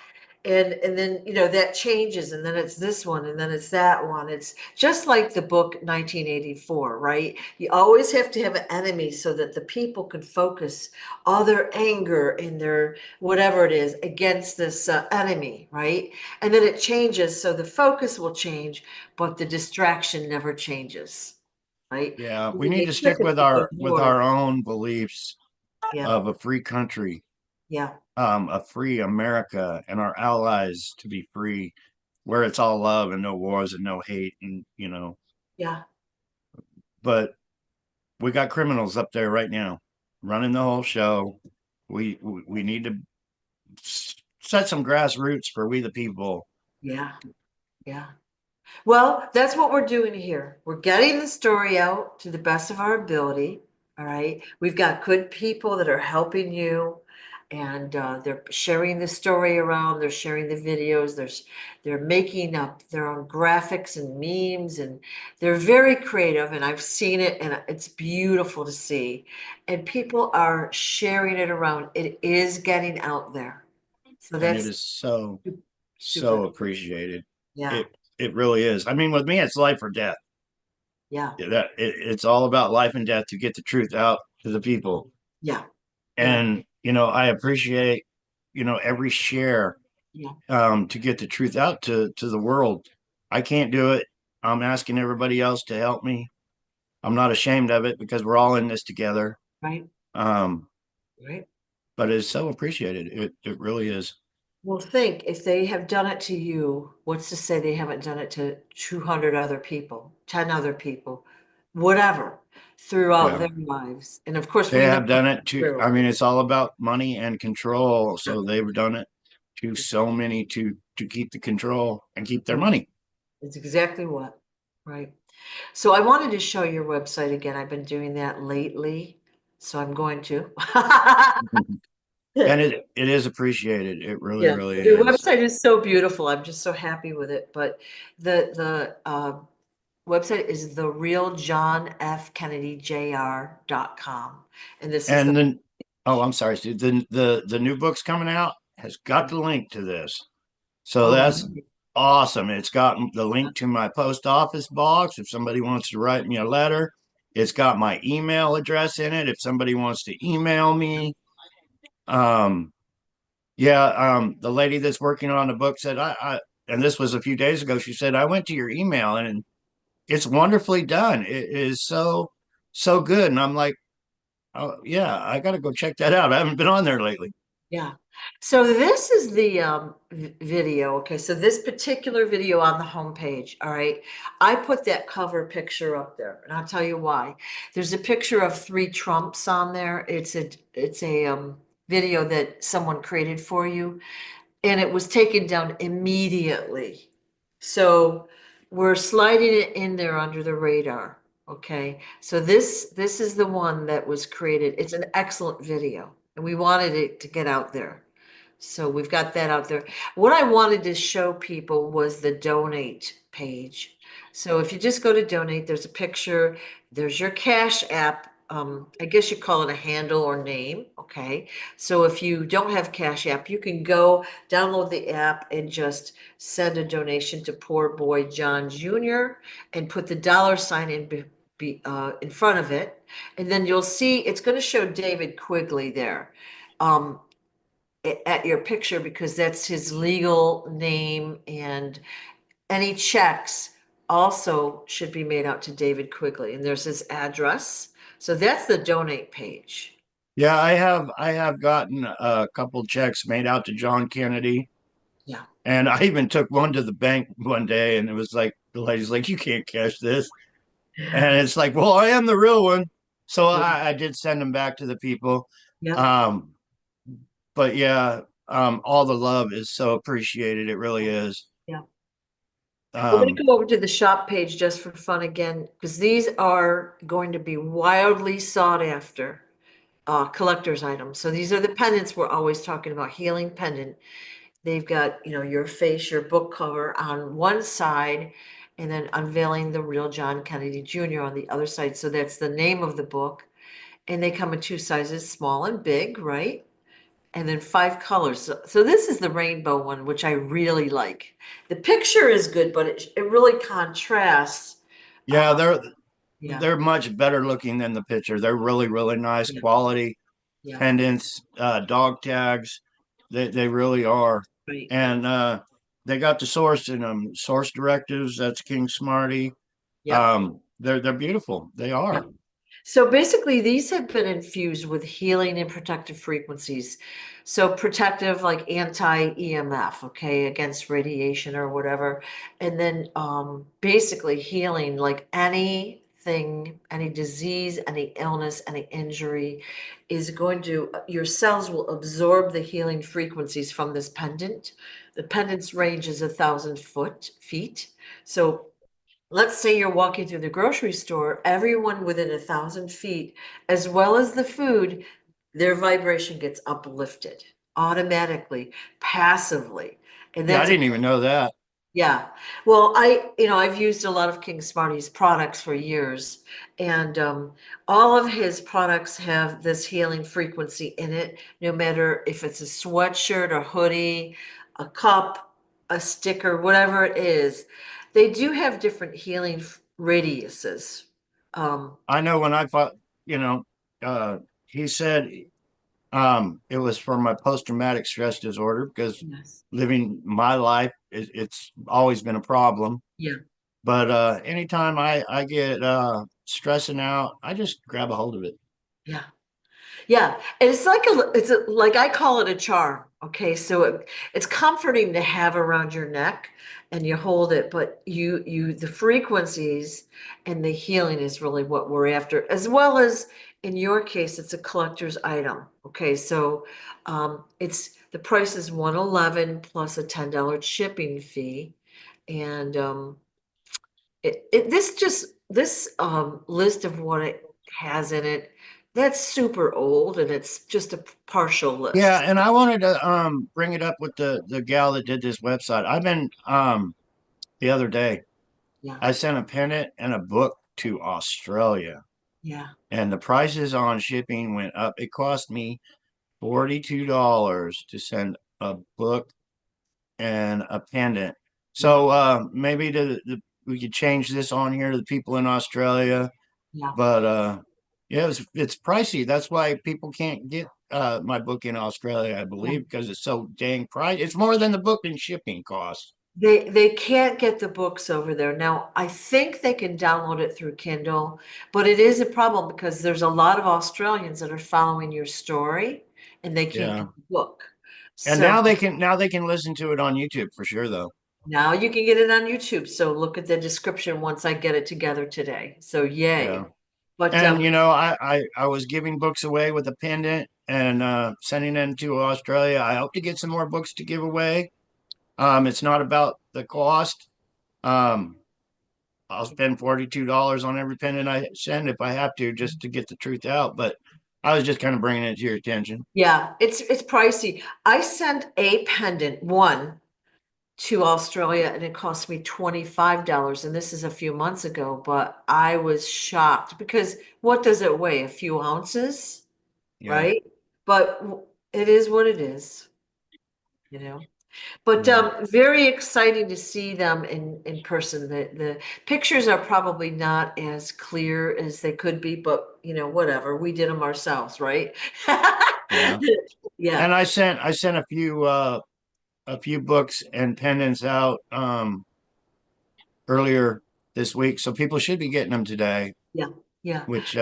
And then that changes, and then it's this one, and then it's that one. It's just like the book 1984, right? You always have to have an enemy so that the people can focus all their anger and their whatever it is against this enemy, right? And then it changes, so the focus will change, but the distraction never changes, right? Yeah, we need They to trick stick us with with our those words. own beliefs Yeah, of a free country, yeah, a free America, and our allies to be free, where it's all love and no wars and no hate, and yeah, but we got criminals up there right now running the whole show. We need to set some grassroots for we the people. yeah, yeah. Well, that's what we're doing here. We're getting the story out to the best of our ability. All right. We've got good people that are helping you, and they're sharing the story around. They're sharing the videos. They're making up their own graphics and memes, and they're very creative. And I've seen it, and it's beautiful to see. And people are sharing it around. It is getting out there. So And it that's is so super. so appreciated. Yeah. It really is. I mean, with me, it's life or death. Yeah. It's all about life and death to get the truth out to the people. Yeah. Yeah. And I appreciate every share Yeah. to get the truth out to the world. I can't do it. I'm asking everybody else to help me. I'm not ashamed of it because we're all in this together. Right. Um, Right. but it's so appreciated. It really is. Well, think if they have done it to you, what's to say they haven't done it to 200 other people, 10 other people, whatever, throughout Yeah. their lives. And of course, They we know have done it to, I true. mean, it's all about money and control. So they've done it to so many to keep the control and keep their money. It's exactly what. Right. So I wanted to show your website again. I've been doing that lately, so I'm going to. And it is appreciated. It really, Yeah, really your is. website is so beautiful. I'm just so happy with it. But the website is the real John F. Kennedy Jr.com. And this is the And then, oh, I'm sorry, Steve. The new book's coming out has got the link to this. So oh that's awesome. It's got the link to my post office box if somebody wants to write me a letter. It's got my email address in it if somebody wants to email me. Um, Yeah, the lady that's working on the book said, and this was a few days ago, she said, I went to your email and it's wonderfully done. It is so good. And I'm like, oh, yeah, I got to go check that out. I haven't been on there lately. Yeah. So this is the video. Okay. So this particular video on the homepage. All right. I put that cover picture up there, and I'll tell you why. There's a picture of three Trumps on there. It's a video that someone created for you, and it was taken down immediately. So we're sliding it in there under the radar. Okay. So this is the one that was created. It's an excellent video, and we wanted it to get out there. So we've got that out there. What I wanted to show people was the donate page. So if you just go to donate, there's a picture, there's your Cash App. I guess you call it a handle or name. Okay. So if you don't have Cash App, you can go download the app and just send a donation to poor boy John Jr. and put the $ in front of it. And then you'll see it's going to show David Quigley there. Um, at your picture because that's his legal name, and any checks also should be made out to David Quigley, and there's his address. So that's the donate page. Yeah, I have gotten a couple checks made out to John Kennedy. Yeah. And I even took one to the bank one day and it was like the lady's like, you can't cash this. And it's like, well, I am the real one. So Yeah. I did send them back to the people. Yeah. Um, but yeah, all the love is so appreciated. It really is. Yeah. We're going Um, to go over to the shop page just for fun again, because these are going to be wildly sought after collector's items. So these are the pendants we're always talking about, healing pendant. They've got, your face, your book cover on one side, and then unveiling the real John Kennedy Jr. on the other side. So that's the name of the book. And they come in two sizes, small and big, right? And then 5 colors. So this is the rainbow one, which I really like. The picture is good, but it really contrasts. yeah, Uh, they're yeah, they're much better looking than the picture. They're really, really nice yeah, quality yeah, pendants, dog tags. They really are. right. And they got the source in them, source directives. That's King Smarty. Yep. They're beautiful. They Yep. are. So basically, these have been infused with healing and protective frequencies. So protective, like anti-EMF, okay, against radiation or whatever. And then basically healing, like anything, any disease, any illness, any injury is going to, your cells will absorb the healing frequencies from this pendant. The pendant's range is 1,000 feet. So let's say you're walking through the grocery store, everyone within 1,000 feet, as well as the food, their vibration gets uplifted automatically, passively. And Yeah, I that's, didn't even know that. yeah. Well, I've used a lot of King Smarty's products for years, and all of his products have this healing frequency in it, no matter if it's a sweatshirt, a hoodie, a cup, a sticker, whatever it is. They do have different healing radiuses. Um, I know when I thought, you know, he said it was for my post-traumatic stress disorder because yes. living my life, it's always been a problem. Yeah. But anytime I get stressing out, I just grab a hold of it. Yeah. Yeah, and like I call it a charm. Okay, so it's comforting to have around your neck, and you hold it, but the frequencies and the healing is really what we're after, as well as in your case, it's a collector's item. Okay, so it's the price is 111 plus a $10 shipping fee, and this list of what it has in it, that's super old, and it's just a partial Yeah, list. and I wanted to bring it up with the gal that did this website. I've been the other day, Yeah, I sent a pennant and a book to Australia, yeah, and the prices on shipping went up. It cost me $42 to send a book and a pendant. yeah, So maybe we could change this on here to the people in Australia. yeah. But Yeah, it's pricey. That's why people can't get my book in Australia, I Yeah. believe, because it's so dang price. It's more than the book and shipping costs. They can't get the books over there. Now, I think they can download it through Kindle, but it is a problem because there's a lot of Australians that are following your story and they can't Yeah. get the book. And So now they can listen to it on YouTube for sure though. now you can get it on YouTube. So look at the description once I get it together today. So Yeah. yay. But And I was giving books away with a pendant and sending them to Australia. I hope to get some more books to give away. It's not about the cost. Um, I'll spend $42 on every pendant I send if I have to, just to get the truth out. But I was just kind of bringing it to your attention. yeah, it's pricey. I sent a pendant, one, to Australia and it cost me $25. And this is a few months ago, but I was shocked because what does it weigh? A few ounces, Yeah. right? But it is what it is, you know. But Yeah. very exciting to see them in person. The pictures are probably not as clear as they could be, but whatever. We did them ourselves, right? Yeah. Yeah, And I sent a few books and pendants out earlier this week, so people should be getting them today, yeah, yeah. which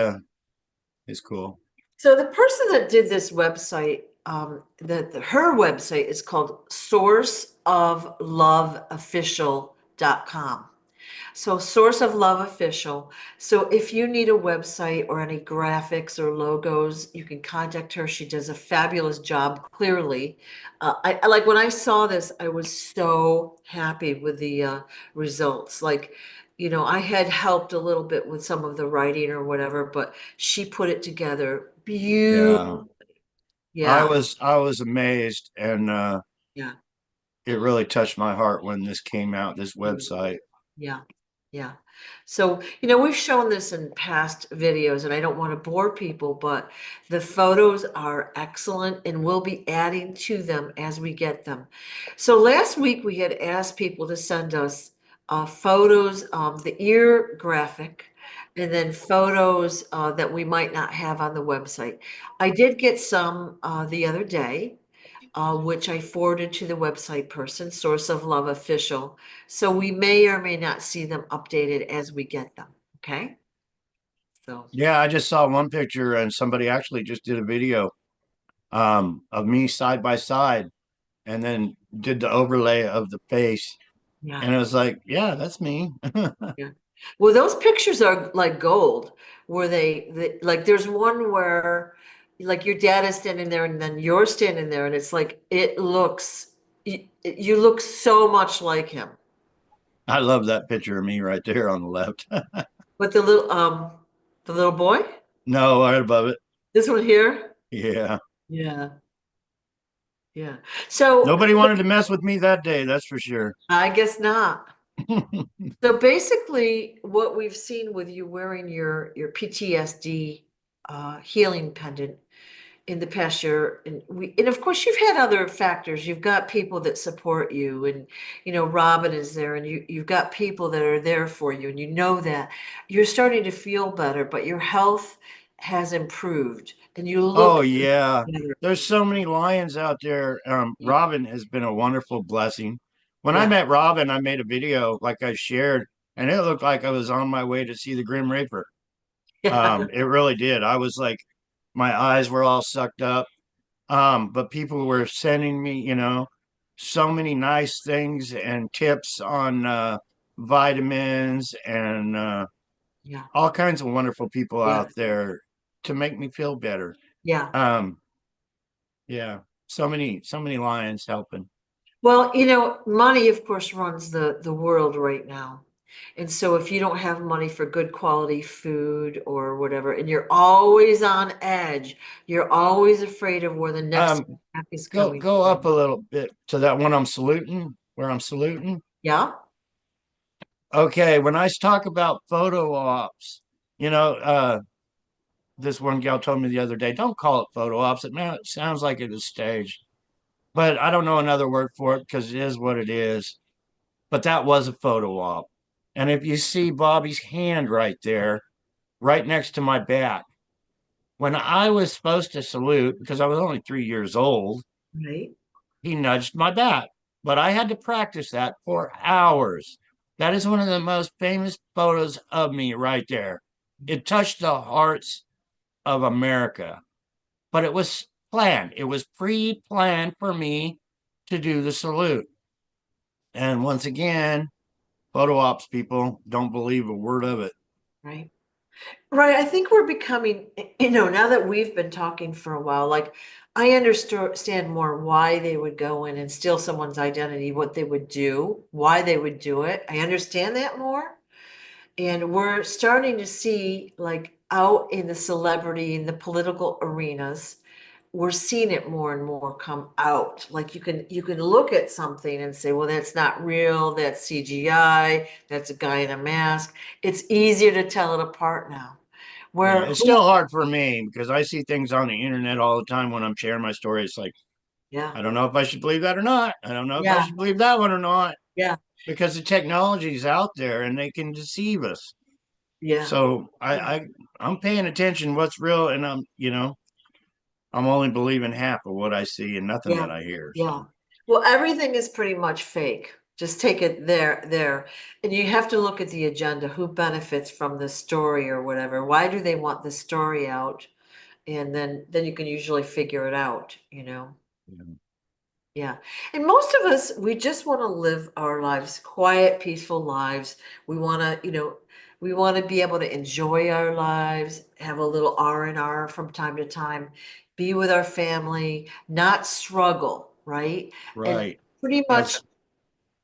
is cool. So the person that did this website, her website is called sourceofloveofficial.com. So Source of Love Official. So if you need a website or any graphics or logos, you can contact her. She does a fabulous job, clearly. I like when I saw this, I was so happy with the results. Like, I had helped a little bit with some of the writing or whatever, but she put it together. Yeah. Beautiful. Yeah, I was amazed and yeah. it really touched my heart when this came out, this website. Yeah, yeah. So, we've shown this in past videos, and I don't want to bore people, but the photos are excellent, and we'll be adding to them as we get them. So last week we had asked people to send us photos of the ear graphic, and then photos that we might not have on the website. I did get some the other day which I forwarded to the website person, Source of Love Official. So we may or may not see them updated as we get them. Okay. So Yeah, I just saw one picture and somebody actually just did a video of me side by side and then did the overlay of the face. yeah, And it was like, yeah, that's me. yeah. Well, those pictures are like gold. Where like there's one where like your dad is standing there and then you're standing there and it's like it looks you look so much like him. I love that picture of me right there on the left. But the little boy, No, right above it. this one here. Yeah. Yeah. Yeah. So Nobody wanted to mess with me that day, that's for sure. I guess not. So basically, what we've seen with you wearing your PTSD healing pendant in the past year, and of course you've had other factors. You've got people that support you, and Robin is there, and you've got people that are there for you, and that you're starting to feel better, but your health has improved, and you Oh look yeah. better. There's so many lions out there. Yeah, Robin has been a wonderful blessing. When I yeah, met Robin, I made a video like I shared, and it looked like I was on my way to see the Grim Reaper. It really did. I was like, my eyes were all sucked up. But people were sending me, so many nice things and tips on vitamins and yeah, all kinds of wonderful people yeah, out there to make me feel better. yeah. Um, yeah, so many lions helping. Well, money, of course, runs the world right now. And so if you don't have money for good quality food or whatever, and you're always on edge, you're always afraid of where the next Um, attack is coming go up a from. little bit to that one I'm saluting, where I'm saluting. Yeah? Okay, when I talk about photo ops, you know, this one gal told me the other day, don't call it photo ops. It sounds like it is staged, but I don't know another word for it because it is what it is. But that was a photo op. And if you see Bobby's hand right there, right next to my back. When I was supposed to salute, because I was only 3 years old, Right, he nudged my back. But I had to practice that for hours. That is one of the most famous photos of me right there. It touched the hearts of America, but it was planned. It was pre planned for me to do the salute. And once again, photo ops people don't believe a word of it. right. Right. I think we're becoming, now that we've been talking for a while, like I understand more why they would go in and steal someone's identity, what they would do, why they would do it. I understand that more. And we're starting to see, like out in the celebrity, in the political arenas, we're seeing it more and more come out. Like you can look at something and say, well, that's not real, that's CGI, that's a guy in a mask. It's easier to tell it apart now. Yeah, Where it's who still hard for me because I see things on the internet all the time when I'm sharing my story. It's like, Yeah, I don't know if I should believe that or not. I don't know if I yeah, should believe that one or not yeah, because the technology is out there and they can deceive us. yeah, So yeah, I'm paying attention what's real, and I'm only believing half of what I see and nothing yeah, that I hear. yeah. So Well, everything is pretty much fake. Just take it there. And you have to look at the agenda, who benefits from the story or whatever. Why do they want the story out? And then you can usually figure it out. yeah. Yeah. And most of us, we just want to live our lives, quiet, peaceful lives. We want we want to be able to enjoy our lives, have a little R&R from time to time, be with our family, not struggle, right? And Right. pretty much That's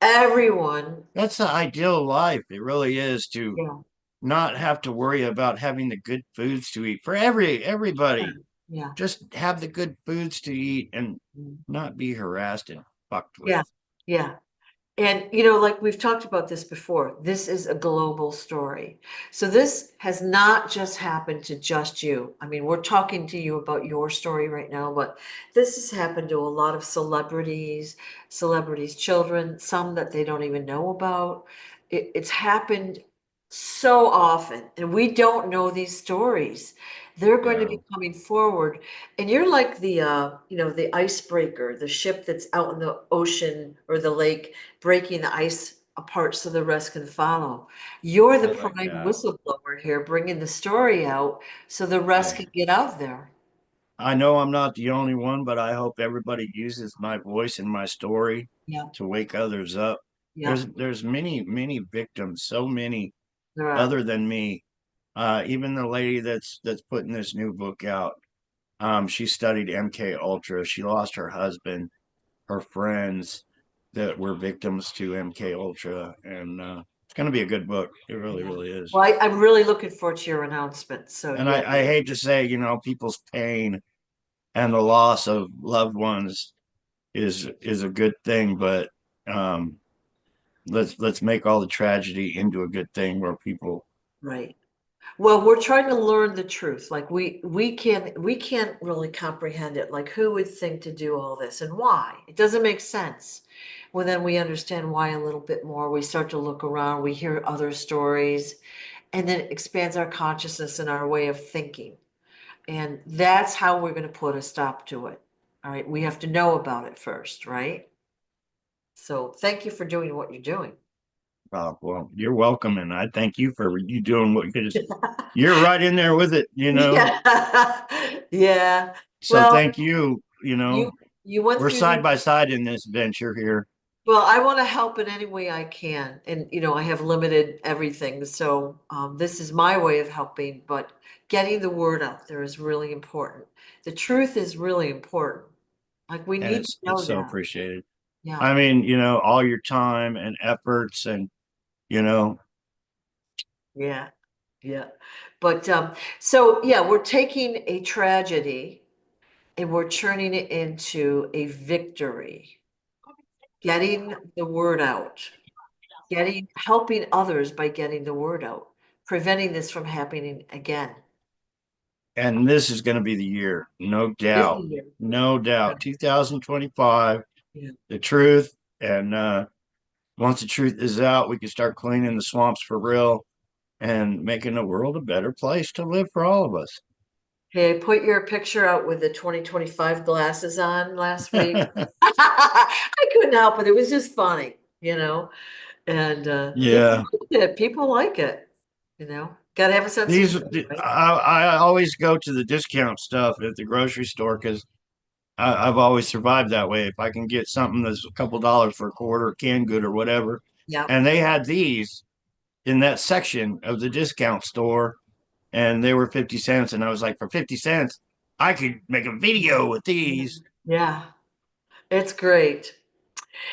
everyone, that's the ideal life. It really is to yeah, not have to worry about having the good foods to eat for yeah, everybody. yeah, Just have the good foods to eat and mm, not be harassed and fucked yeah, with. yeah. And, like we've talked about this before, this is a global story. So this has not just happened to just you. I mean, we're talking to you about your story right now, but this has happened to a lot of celebrities' children, some that they don't even know about. It's happened so often, and we don't know these stories. They're going to Yeah. be coming forward, and you're like the icebreaker, the ship that's out in the ocean or the lake breaking the ice apart so the rest can follow. You're the I like prime that. whistleblower here, bringing the story out so the rest Hey, can get out there. I know I'm not the only one, but I hope everybody uses my voice and my story Yeah, to wake others up. yeah, There's many victims, so many there are. other than me. Even the lady that's putting this new book out, she studied MK Ultra. She lost her husband, her friends that were victims to MK Ultra, and it's going to be a good book. It really, Yeah. really is. Well, I'm really looking forward to your announcement. So And yeah, I hate to say, people's pain and the loss of loved ones is a good thing, but um, let's make all the tragedy into a good thing where people. right. Well, we're trying to learn the truth. Like we can't really comprehend it. Like who would think to do all this and why? It doesn't make sense. Well, then we understand why a little bit more. We start to look around, we hear other stories, and then it expands our consciousness and our way of thinking. And that's how we're going to put a stop to it. All right. We have to know about it first, right? So thank you for doing what you're doing. Well, you're welcome, and I thank you for you doing what because you're right in there with it. Yeah. Yeah. So Well, thank you. you you went We're through side the by side in this venture here. well, I want to help in any way I can. And I have limited everything. So this is my way of helping, but getting the word out there is really important. The truth is really important. Like we And need to it's know so that. appreciated. Yeah. I mean, all your time and efforts and you know, Yeah. Yeah. But so yeah, we're taking a tragedy and we're turning it into a victory, getting the word out, helping others by getting the word out, preventing this from happening again. and this is going to be the year, no This doubt. is it. No Yeah. doubt. 2025, Yeah. the truth and once the truth is out, we can start cleaning the swamps for real and making the world a better place to live for all of us. Hey, I put your picture out with the 2025 glasses on last week. I couldn't help it. It was just funny, and people Yeah. like it. People like it, Gotta have a sense of These, humor, right? I always go to the discount stuff at the grocery store because I've always survived that way. If I can get something that's a couple dollars for a quarter, canned good or whatever, Yep. and they had these in that section of the discount store, and they were 50 cents, and I was like, for 50 cents, I could make a video with these. Yeah, it's great.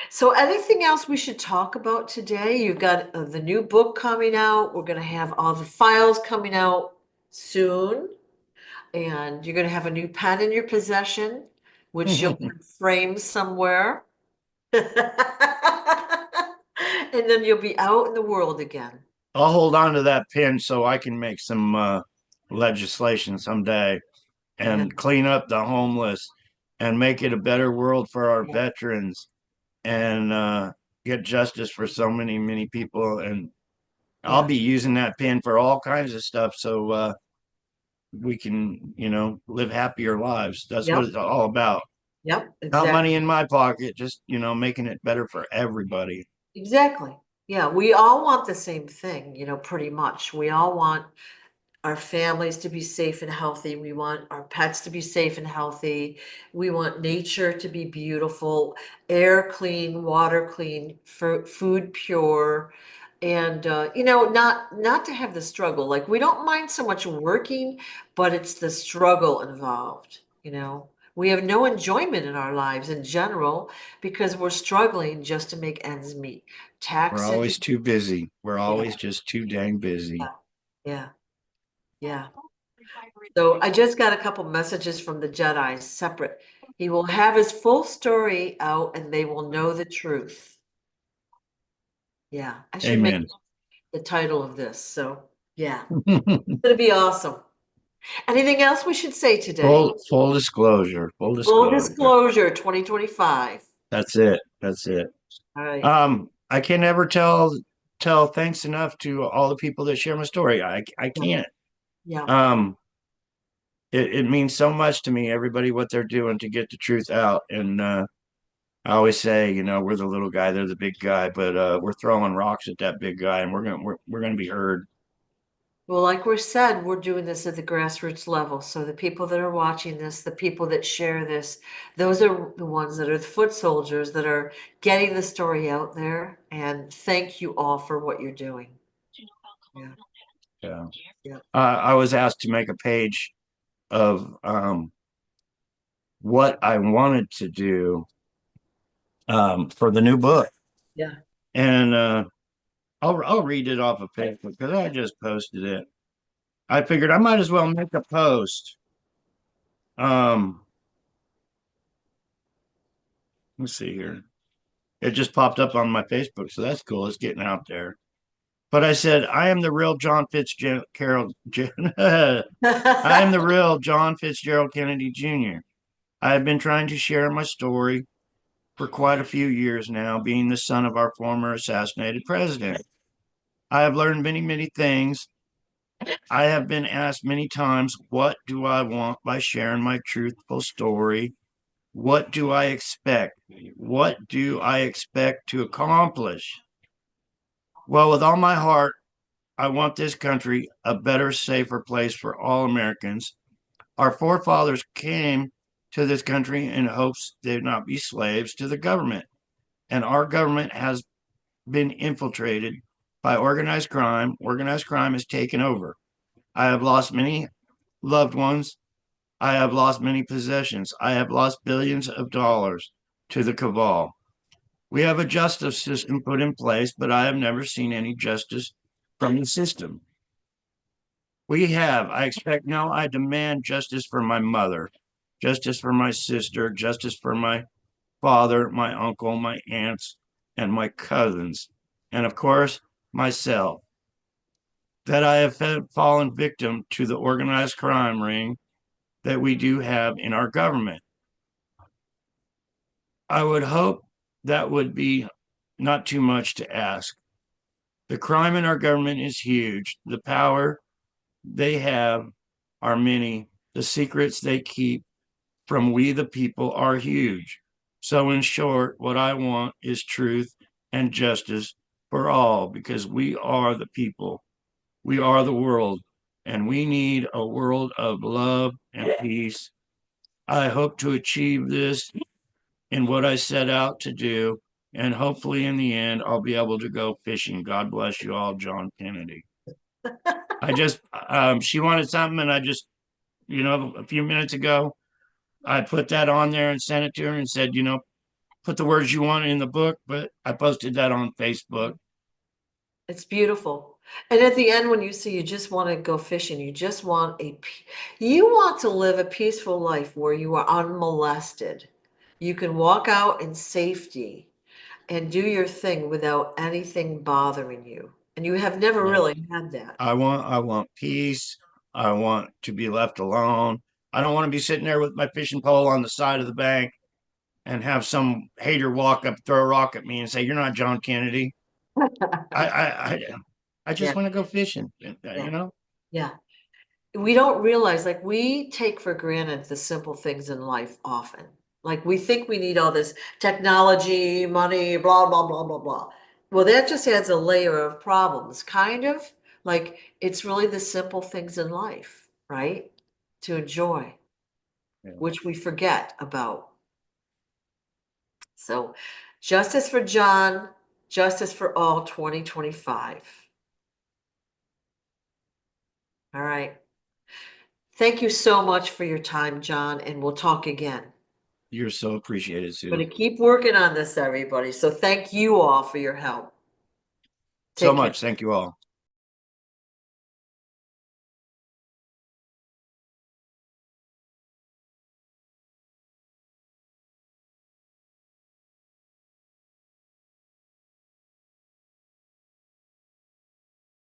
So anything else we should talk about today? You've got the new book coming out. We're going to have all the files coming out soon. And you're going to have a new pen in your possession, which you'll frame somewhere. And then you'll be out in the world again. I'll hold on to that pin so I can make some legislation someday Yeah, and clean up the homeless and make it a better world for our yeah, veterans and get justice for so many people. And I'll yeah, be using that pin for all kinds of stuff so we can, live happier lives. That's what yep, it's all about. yep, Not money exactly. in my pocket, just, making it better for everybody. Exactly. Yeah, we all want the same thing, pretty much. We all want our families to be safe and healthy. We want our pets to be safe and healthy. We want nature to be beautiful, air clean, water clean, food pure, and not to have the struggle. Like we don't mind so much working, but it's the struggle involved. We have no enjoyment in our lives in general because we're struggling just to make ends meet. We're Taxes, always too busy. We're yeah, always just too dang busy. yeah, yeah, yeah. So I just got a couple messages from the Jedi separate. He will have his full story out and they will know the truth. Yeah, I should make Amen. the title of this. So yeah, it's gonna be awesome. Anything else we should say today? Full disclosure. Full Full disclosure. disclosure 2025. That's it. That's it. All right. I can never tell thanks enough to all the people that share my story. I Yeah. can't. Yeah. Um, it means so much to me, everybody, what they're doing to get the truth out. And I always say, we're the little guy, they're the big guy, but we're throwing rocks at that big guy, and we're gonna be heard. Well, like we said, we're doing this at the grassroots level. So the people that are watching this, the people that share this, those are the ones that are the foot soldiers that are getting the story out there. And thank you all for what you're doing. Yeah. Yeah. Yeah. I was asked to make a page of what I wanted to do for the new book, Yeah. and I'll read it off of Facebook because I just posted it. I figured I might as well make a post. Um, let's see here. It just popped up on my Facebook, so that's cool. It's getting out there. But I said, I am the real John Fitzgerald. I am the real John Fitzgerald Kennedy Jr. I have been trying to share my story for quite a few years now, being the son of our former assassinated president. I have learned many things. I have been asked many times, what do I want by sharing my truthful story? What do I expect? What do I expect to accomplish? Well, with all my heart, I want this country a better, safer place for all Americans. Our forefathers came to this country in hopes they would not be slaves to the government. And our government has been infiltrated by organized crime. Organized crime has taken over. I have lost many loved ones. I have lost many possessions. I have lost billions of dollars to the cabal. We have a justice system put in place, but I have never seen any justice from the system. I expect now, I demand justice for my mother, justice for my sister, justice for my father, my uncle, my aunts, and my cousins, and of course, myself. That I have fallen victim to the organized crime ring that we do have in our government. I would hope that would be not too much to ask. The crime in our government is huge. The power they have are many, The secrets they keep from we the people are huge. So, in short, what I want is truth and justice for all because we are the people, we are the world, and we need a world of love and peace. I hope to achieve this in what I set out to do, and hopefully in the end, I'll be able to go fishing. God bless you all, John Kennedy. I just, she wanted something, and I just, a few minutes ago, I put that on there and sent it to her and said, put the words you want in the book, but I posted that on Facebook. It's beautiful. And at the end, when you say you just want to go fishing, you just want you want to live a peaceful life where you are unmolested. You can walk out in safety and do your thing without anything bothering you. And you have never Yeah. really had that. I want peace. I want to be left alone. I don't want to be sitting there with my fishing pole on the side of the bank and have some hater walk up, throw a rock at me and say, "You're not John Kennedy." I I I, I Yeah, just want to go fishing, yeah, yeah. We don't realize, like, we take for granted the simple things in life often. Like, we think we need all this technology, money, blah, blah, blah, blah, blah. Well, that just adds a layer of problems, kind of. Like, it's really the simple things in life, right? To enjoy, Yeah. which we forget about. So, justice for John, justice for all 2025. All right. Thank you so much for your time, John, and we'll talk again. You're so appreciated, Sue. Going to keep working on this, everybody. So thank you all for your help. So Take care. much. Thank you all.